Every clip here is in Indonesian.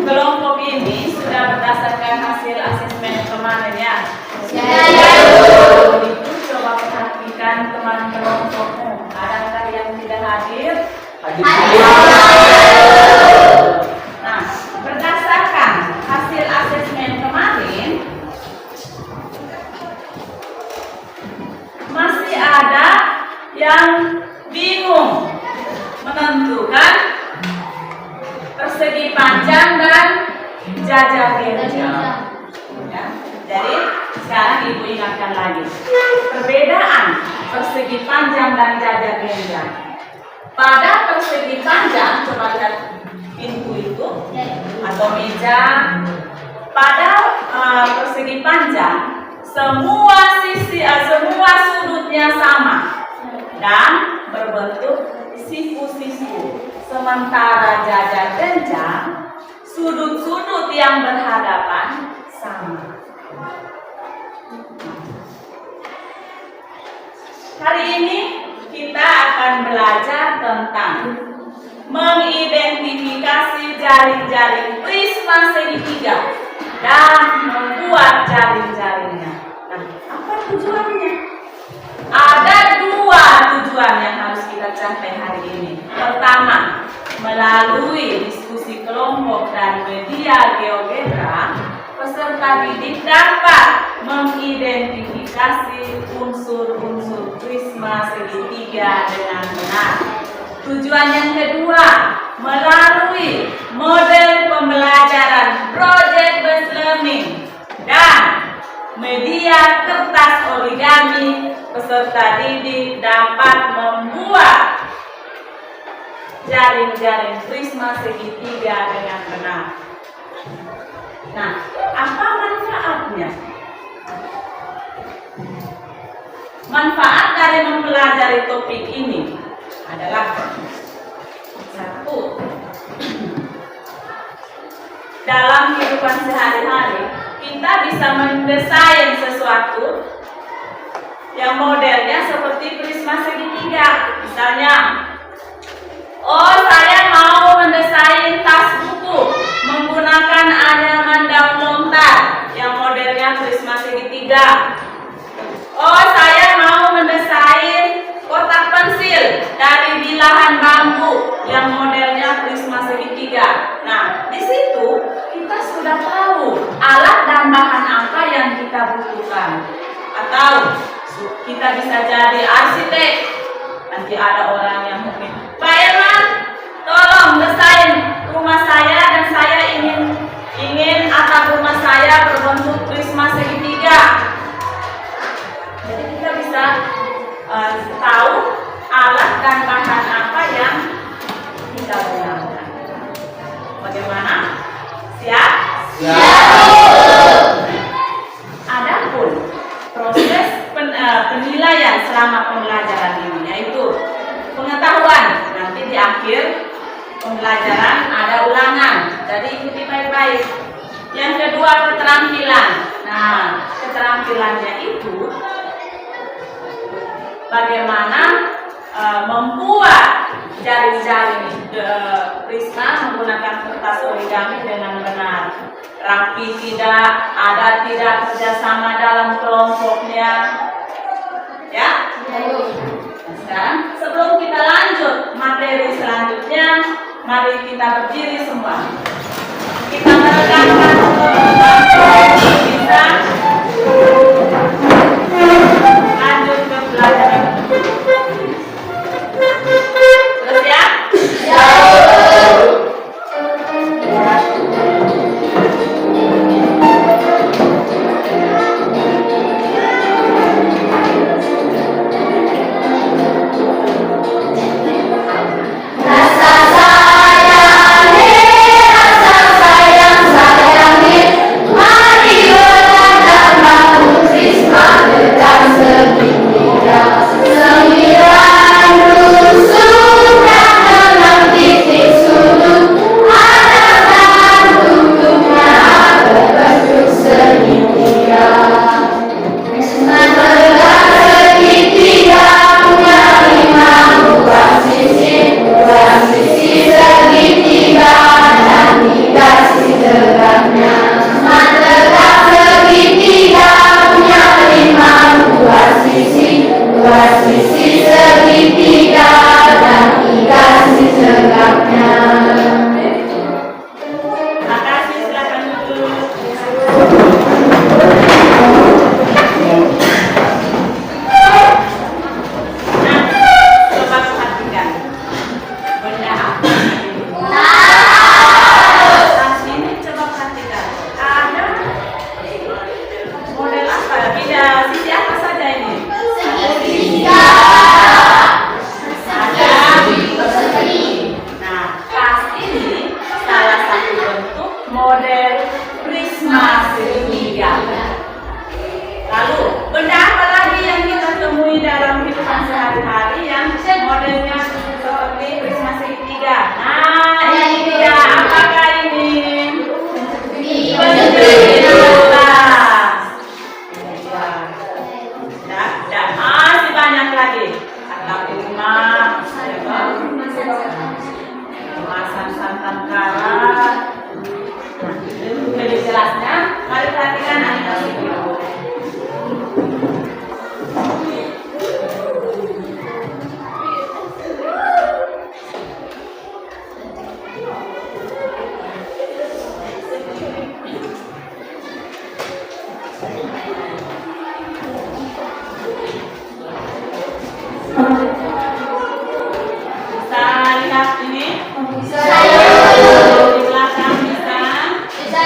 Kelompok ini sudah berdasarkan hasil asesmen kemarin ya. Itu coba perhatikan teman kelompokmu. Adakah yang tidak hadir? Nah, berdasarkan hasil asesmen kemarin, masih ada yang bingung menentukan persegi panjang dan jajar genjang. Ya. Jadi sekarang ibu ingatkan lagi perbedaan persegi panjang dan jajar genjang. Pada persegi panjang, coba lihat pintu itu atau meja. Pada persegi panjang, semua sudutnya sama dan berbentuk siku-siku. Sementara jajar genjang, sudut-sudut yang berhadapan sama. Hari ini kita akan belajar tentang mengidentifikasi jaring-jaring prisma segitiga dan membuat jaring-jaringnya. Nah, apa tujuannya? Ada dua tujuan yang harus kita capai hari ini. Pertama, melalui diskusi kelompok dan media GeoGebra, peserta didik dapat mengidentifikasi unsur-unsur prisma segitiga dengan benar. Tujuan yang kedua, melalui model pembelajaran project-based learning dan media kertas origami, peserta didik dapat membuat jaring-jaring prisma segitiga dengan benar. Nah, apa manfaatnya? Manfaat dari mempelajari topik ini adalah satu, dalam kehidupan sehari-hari kita bisa mendesain sesuatu yang modelnya seperti prisma segitiga. Misalnya, saya mau mendesain tas buku menggunakan anyaman daun lontar yang modelnya prisma segitiga. Saya mau mendesain kotak pensil dari bilahan bambu yang modelnya prisma segitiga. Nah, di situ kita sudah tahu alat dan bahan apa yang kita butuhkan. Atau kita bisa jadi arsitek. Nanti ada orang yang mungkin, Pak Irman, tolong desain rumah saya dan saya ingin atap rumah saya berbentuk prisma segitiga. Jadi kita bisa tahu alat dan bahan apa yang kita gunakan. Bagaimana? Siap? Adapun proses penilaian selama pembelajaran ini, yaitu pengetahuan. Nanti di akhir pembelajaran ada ulangan, jadi ikuti baik-baik. Yang kedua, keterampilan. Nah, keterampilannya itu bagaimana membuat jaring-jaring prisma menggunakan kertas origami dengan benar, rapi tidak, ada tidak kerjasama dalam kelompoknya, ya. Nah, sekarang sebelum kita lanjut materi selanjutnya, mari kita berdiri semua. Kita meregangkan kita lanjut ke pelajaran. Sudah siap? Bisa lihat ini? Bisa. Di belakang bisa? Bisa.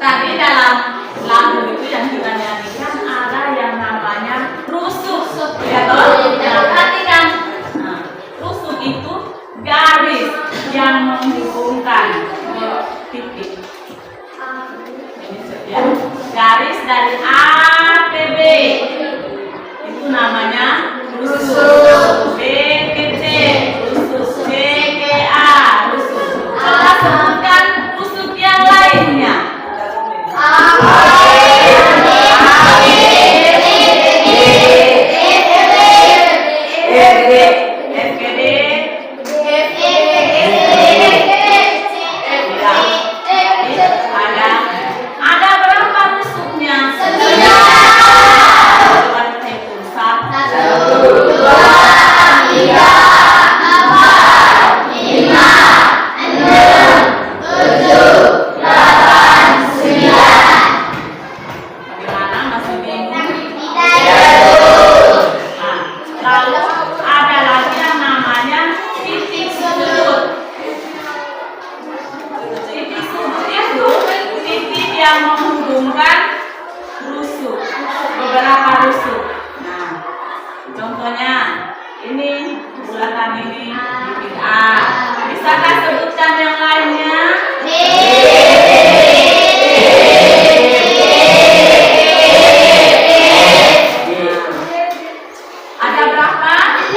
Tadi dalam lagu itu yang kita nyanyikan ada yang namanya rusuk, ya toh? Nah, perhatikan. Nah, rusuk itu garis yang menghubungkan titik. Ini ya, garis dari A ke B itu namanya rusuk. B ke C rusuk, C ke A rusuk. Coba sebutkan rusuk yang lainnya. Ada berapa rusuknya? Coba kita hitung. 1, 2, 3, 4, 5, 6, 7, 8, 9. Bagaimana? Masih bingung? Nah, lalu ada lagi yang namanya titik sudut. Titik sudut itu titik yang menghubungkan rusuk, beberapa rusuk. Nah, contohnya ini bulatan ini titik A. Bisakah sebutkan yang lainnya? Ada berapa? 6.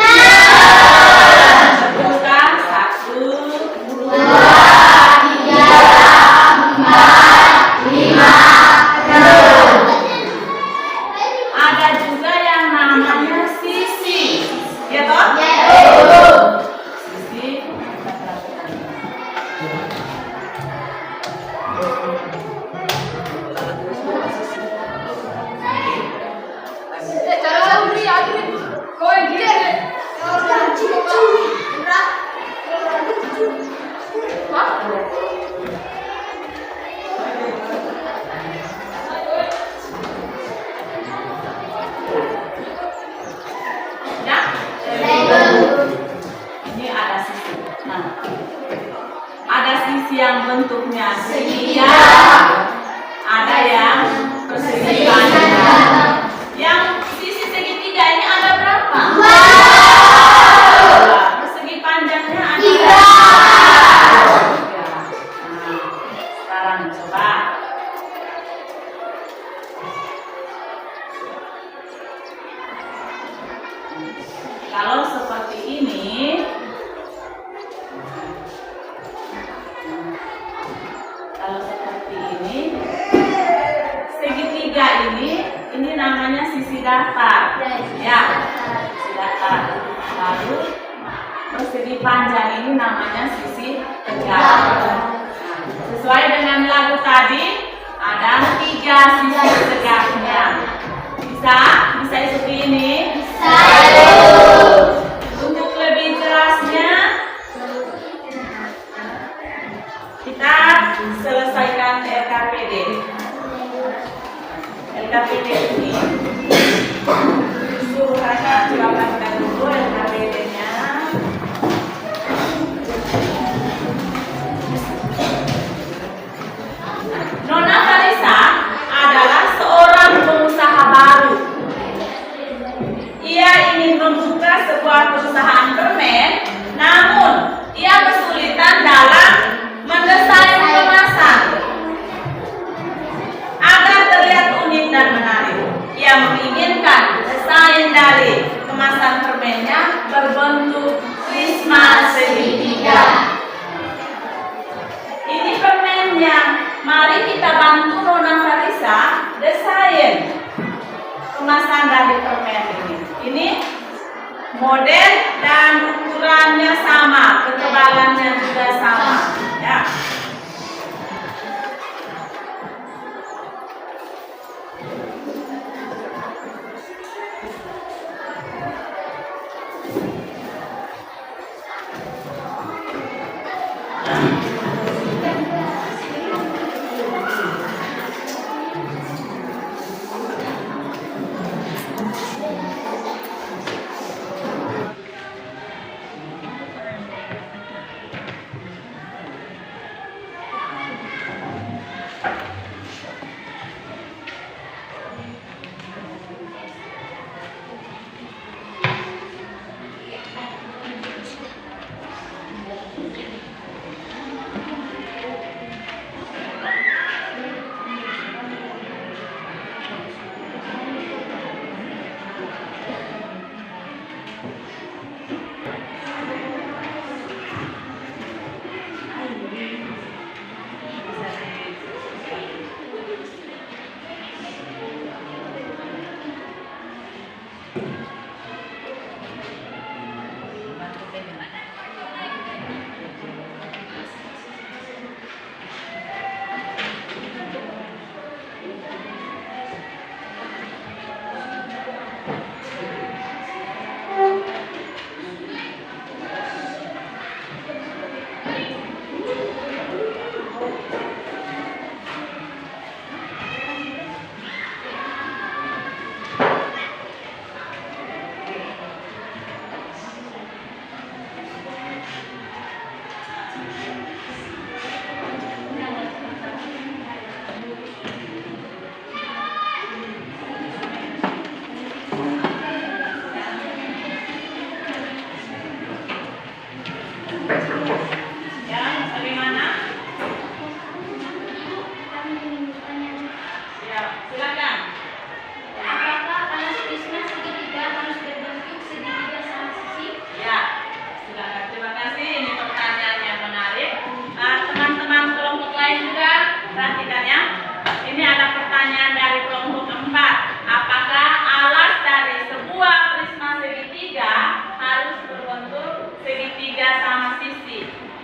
Sebutkan 1, 2, 3, 4, 5, 6. Ada juga yang namanya sisi, ya toh? Sisi. Ya? Ini ada sisi. Nah, ada sisi yang bentuknya segitiga, ada yang persegi panjang. Yang sisi segitiga ini ada berapa? 2. Persegi panjangnya ada 3. Nah, sekarang coba. Kalau seperti ini, segitiga ini namanya sisi datar, ya, sisi datar. Lalu persegi panjang ini namanya sisi tegak. Nah, sesuai dengan lagu tadi, ada 3 sisi tegaknya. Bisa seperti ini. Untuk lebih jelasnya, kita selesaikan LKPD. LKPD ini suruh kakak jelaskan dulu LKPD-nya. Nona Farisa adalah seorang pengusaha baru. Ia ingin membuka sebuah perusahaan permen, namun ia kesulitan dalam mendesain kemasan. Agar terlihat unik dan menarik, ia menginginkan desain dari kemasan permennya berbentuk prisma segitiga. Ini permennya. Mari kita bantu Nona Farisa desain kemasan dari permen ini. Ini model dan ukurannya sama, ketebalannya juga sama, ya.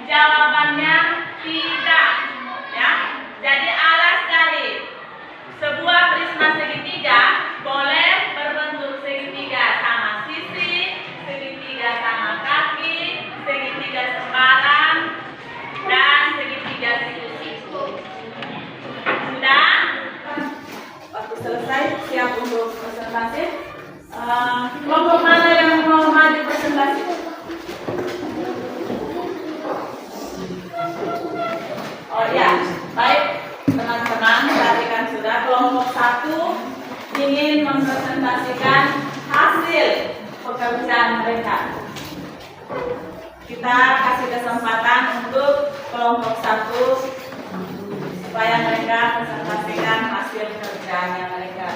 Jawabannya tidak, ya. Jadi alas dari sebuah prisma segitiga boleh berbentuk segitiga sama sisi, segitiga sama kaki, segitiga sembarang, dan segitiga siku-siku. Sudah? Waktu selesai, siap untuk presentasi. Kelompok mana yang mau maju presentasi? Oh ya, baik teman-teman, tadi kan sudah kelompok 1 ingin mempresentasikan hasil pekerjaan mereka. Kita kasih kesempatan untuk kelompok 1 supaya mereka presentasikan hasil pekerjaannya mereka.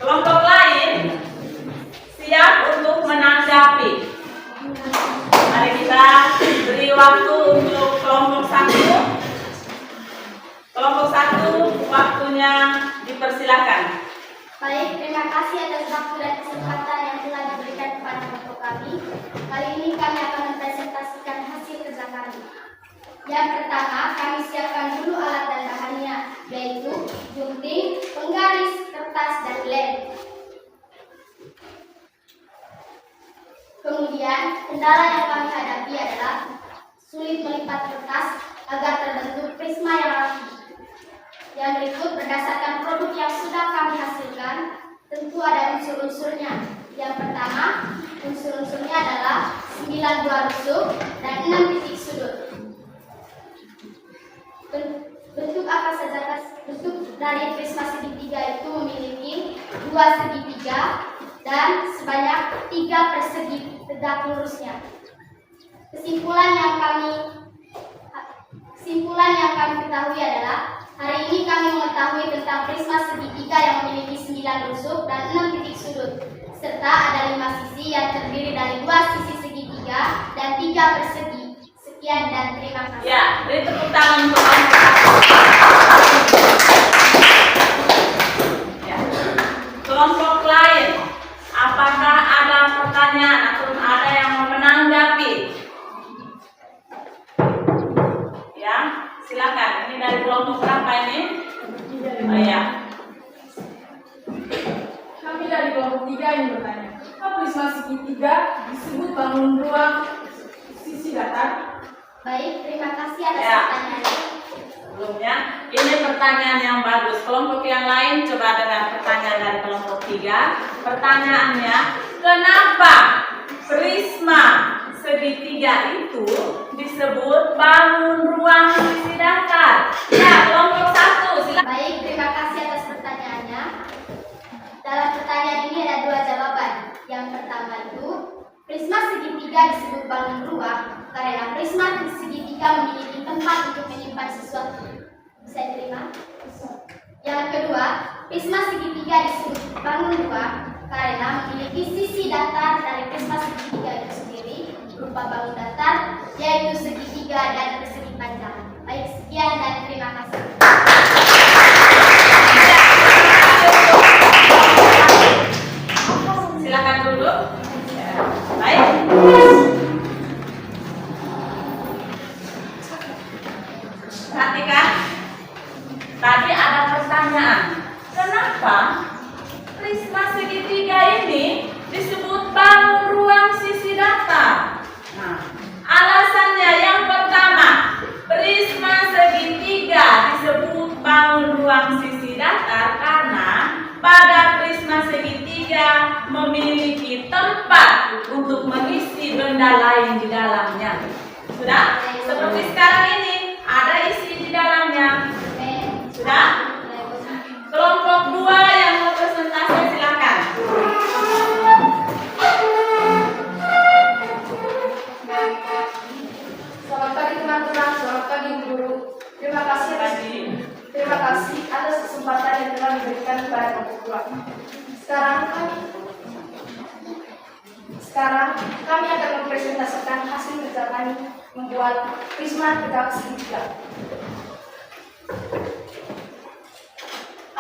Kelompok lain siap untuk menanggapi. Mari kita beri waktu untuk kelompok 1. Kelompok 1, waktunya dipersilakan. Baik, terima kasih atas waktu dan kesempatan yang telah diberikan kepada kelompok kami. Kali ini kami akan mempresentasikan hasil kerja kami. Yang pertama, kami siapkan dulu alat dan bahannya, yaitu gunting, penggaris, kertas, dan lem. Kemudian, kendala yang kami hadapi adalah sulit melipat kertas agar terbentuk prisma yang rapi. Yang berikut berdasarkan produk yang sudah kami hasilkan, tentu ada unsur-unsurnya. Yang pertama, unsur-unsurnya adalah 9 buah rusuk dan 6 titik sudut. Bentuk apa saja? Bentuk dari prisma segitiga itu memiliki 2 segitiga dan sebanyak 3 persegi tegak lurusnya. Kesimpulan yang kami ketahui adalah hari ini kami mengetahui tentang prisma segitiga yang memiliki 9 rusuk dan 6 titik sudut, serta ada 5 sisi yang terdiri dari 2 sisi segitiga dan 3 persegi. Sekian dan terima kasih. Ya, beri tepuk tangan untuk ya. Kelompok lain, apakah ada pertanyaan atau ada yang mau menanggapi? Ya, silakan. Ini dari kelompok berapa ini? Oh ya. Kami dari kelompok 3 yang bertanya, apa prisma segitiga disebut bangun ruang sisi datar? Baik, terima kasih atas Ya. pertanyaannya. Sebelumnya, ini pertanyaan yang bagus. Kelompok yang lain coba dengar pertanyaan dari kelompok 3. Pertanyaannya, kenapa prisma segitiga itu disebut bangun ruang sisi datar? Ya, kelompok 1, silakan. Baik, terima kasih atas pertanyaannya. Dalam pertanyaan ini ada 2 jawaban. Yang pertama itu, prisma segitiga disebut bangun ruang karena prisma segitiga memiliki tempat untuk menyimpan sesuatu. Bisa diterima? Yang kedua, prisma segitiga disebut bangun ruang karena memiliki sisi datar dari prisma segitiga itu sendiri berupa bangun datar, yaitu segitiga dan persegi panjang. Baik, sekian dan terima kasih. ini disebut bangun ruang sisi datar. Nah, alasannya yang pertama, prisma segitiga disebut bangun ruang sisi datar karena pada prisma segitiga memiliki tempat untuk mengisi benda lain di dalamnya. Sudah? Seperti sekarang ini ada isi di dalamnya. Sudah? Kelompok 2 yang mau presentasi silakan. Selamat pagi teman-teman, selamat pagi guru. Terima kasih atas kesempatan yang telah diberikan kepada kelompok 2. Sekarang kami akan mempresentasikan hasil kerja kami membuat prisma tegak segitiga.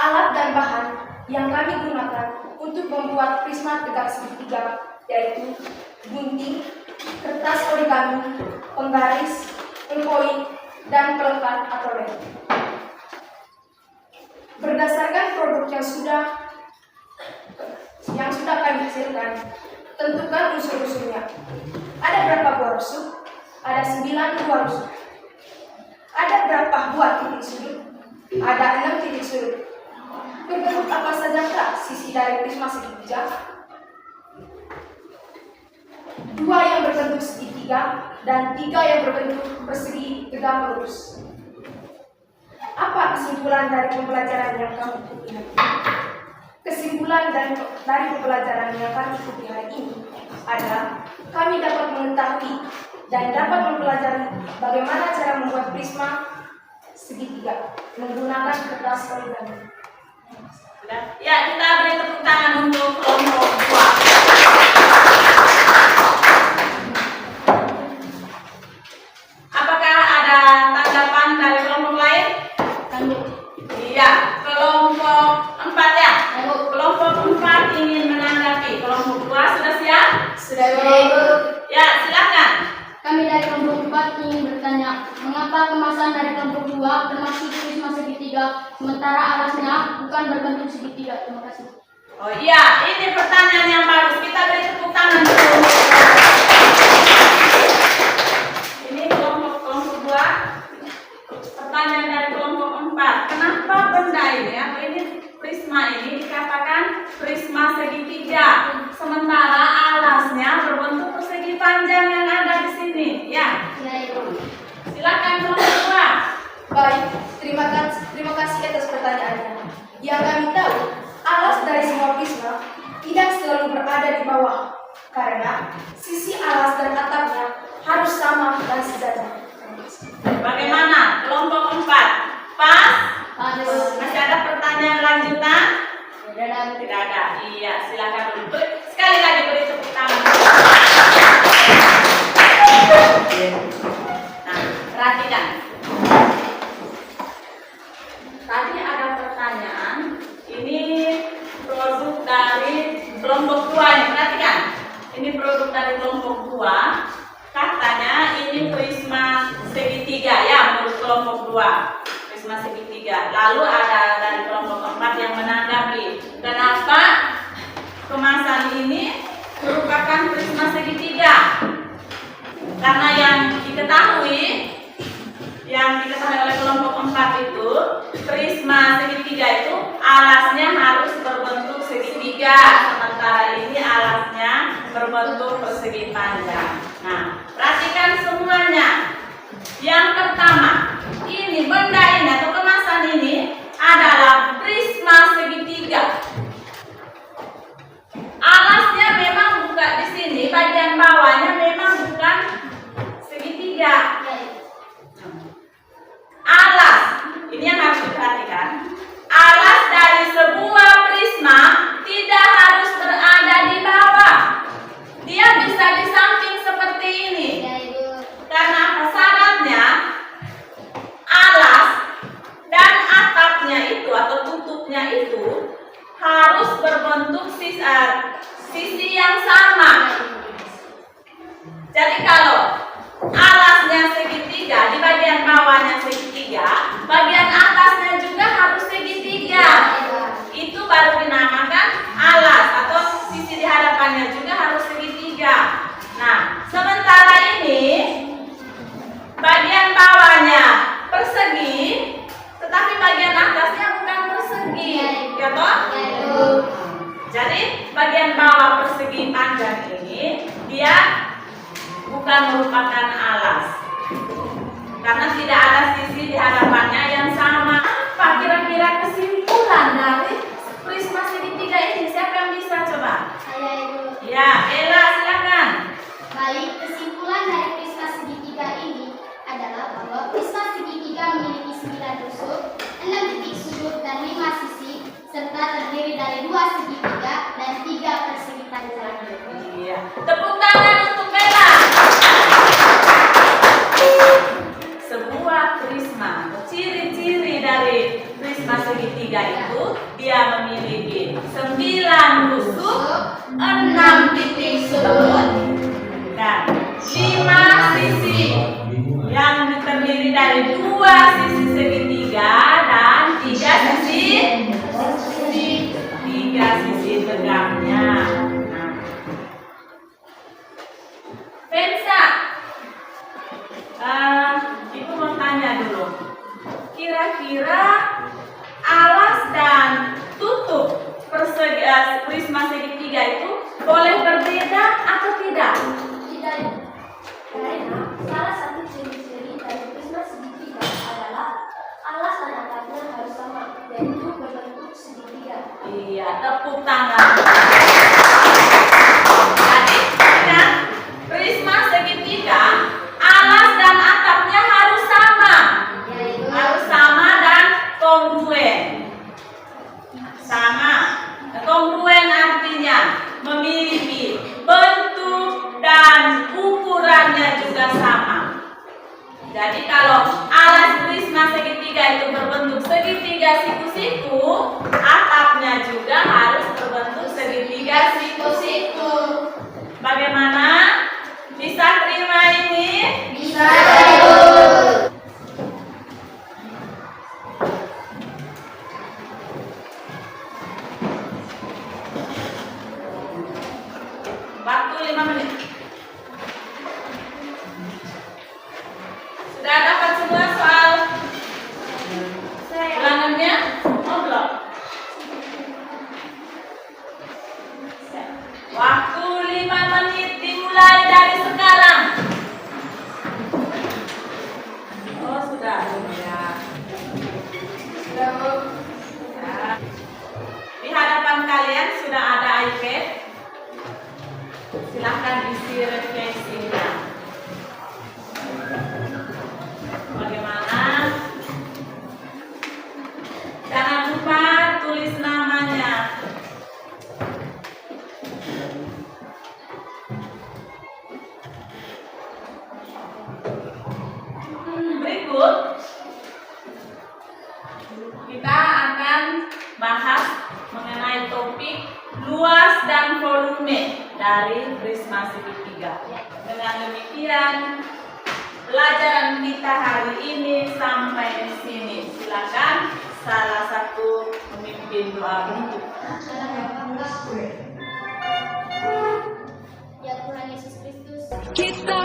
Alat dan bahan yang kami gunakan untuk membuat prisma tegak segitiga yaitu gunting, kertas origami, penggaris, pengkoin, dan pelekat atau lem. Berdasarkan produk yang sudah kami hasilkan, tentukan unsur-unsurnya. Ada berapa buah rusuk? Ada 9 buah rusuk. Ada berapa buah titik sudut? Ada 6 titik sudut. Berbentuk apa sajakah sisi dari prisma segitiga? 2 yang berbentuk segitiga dan 3 yang berbentuk persegi tegak lurus. Apa kesimpulan dari pembelajaran yang kamu ikuti hari ini? Kesimpulan dari pembelajaran yang kami ikuti hari ini adalah kami dapat mengetahui dan dapat mempelajari bagaimana cara membuat prisma segitiga menggunakan kertas origami. Ya, kita beri tepuk tangan untuk kelompok 2. Apakah ada tanggapan dari kelompok lain? Iya, kelompok 4 ya. Kelompok 4 ingin menanggapi. Kelompok 2 sudah siap? Sudah. Ya, silakan. Kami dari kelompok 4 ingin bertanya, mengapa kemasan dari kelompok 2 termasuk prisma segitiga, sementara alasnya bukan berbentuk segitiga? Terima kasih. Oh iya, ini pertanyaan yang bagus. Kita beri tepuk tangan dulu. Ini kelompok 2. Pertanyaan dari kelompok 4. Kenapa benda ini atau ini prisma ini dikatakan prisma segitiga, sementara alasnya berbentuk persegi panjang yang ada di sini? Ya. Silakan kelompok 2. Baik, terima kasih atas pertanyaannya. Yang kami tahu, alas dari semua prisma tidak selalu berada di bawah, karena sisi alas dan atapnya harus sama dan sejajar. Bagaimana kelompok 4? Pas? Masih ada pertanyaan lanjutan? Tidak ada. Iya, silakan dulu. Sekali lagi beri tepuk tangan. Nah, perhatikan. Tadi ada pertanyaan. Ini produk dari kelompok 2 ini. Perhatikan. Ini produk dari kelompok 2. Katanya ini prisma segitiga ya, menurut kelompok 2. Prisma segitiga. Lalu ada dari kelompok 4 yang menanggapi, kenapa kemasan ini merupakan prisma segitiga? Karena yang diketahui oleh kelompok 4 itu, prisma segitiga itu alasnya harus berbentuk segitiga, sementara ini alasnya berbentuk persegi panjang. Nah, perhatikan semuanya. Yang pertama, ini benda ini atau kemasan ini adalah prisma segitiga. Alasnya memang bukan di sini, bagian bawahnya memang bukan segitiga. Alas, ini yang harus diperhatikan. Alas dari sebuah prisma tidak harus berada di bawah. Dia bisa di samping seperti ini. Karena apa? Syaratnya alas dan atapnya itu atau tutupnya itu harus berbentuk sisi yang sama. Jadi kalau alasnya segitiga, di bagian bawahnya segitiga, bagian atasnya juga harus segitiga. Itu baru dinamakan alas atau sisi di bagian bawah persegi panjang ini dia bukan merupakan alas karena tidak ada sisi di hadapannya yang sama. Apa kira-kira kesimpulan dari prisma segitiga ini? Siapa yang bisa coba? Saya Ibu. Ya, Ella silakan. Baik, kesimpulan dari prisma segitiga ini adalah bahwa prisma segitiga memiliki 9 tusuk, 6 titik sudut dan 5 sisi, serta terdiri dari 2 segitiga dan 3 persegi panjang. Iya. Tepuk tangan untuk Ella. Sebuah prisma, ciri-ciri dari prisma segitiga itu dia memiliki 9 tusuk, 6 titik sudut dan 5 sisi yang terdiri dari 2 sisi segitiga dan 3 sisi tegaknya. Pensa, Ibu mau tanya dulu. Kira-kira alas dan tutup prisma segitiga itu boleh berbeda atau tidak? Tidak, karena salah satu ciri-ciri dari prisma segitiga adalah alas dan atapnya harus sama, yaitu berbentuk segitiga. Iya, tepuk tangan. Jadi, ingat, prisma segitiga alas dan atapnya harus sama. Yaitu Harus sama dan kongruen. Sama. Kongruen artinya memiliki bentuk dan ukurannya juga sama. Jadi kalau alas prisma segitiga itu berbentuk segitiga siku-siku, atapnya juga harus berbentuk segitiga siku-siku. Bagaimana? Bisa terima ini? bisa, Ibu. Waktu 5 menit. Sudah dapat semua soal ulangannya? Oh, belum. Waktu 5 menit dimulai dari sekarang. Oh, sudah. Ya. Sudah, Bu. Ya. Di hadapan kalian sudah ada iPad. Silahkan isi refleksinya. Bagaimana? Jangan lupa tulis namanya. Berikut kita akan bahas mengenai topik luas dan volume dari prisma segitiga. Dengan demikian, pelajaran kita hari ini sampai di sini. Silakan salah satu pemimpin doa penutup. Ya Tuhan Yesus Kristus. Kita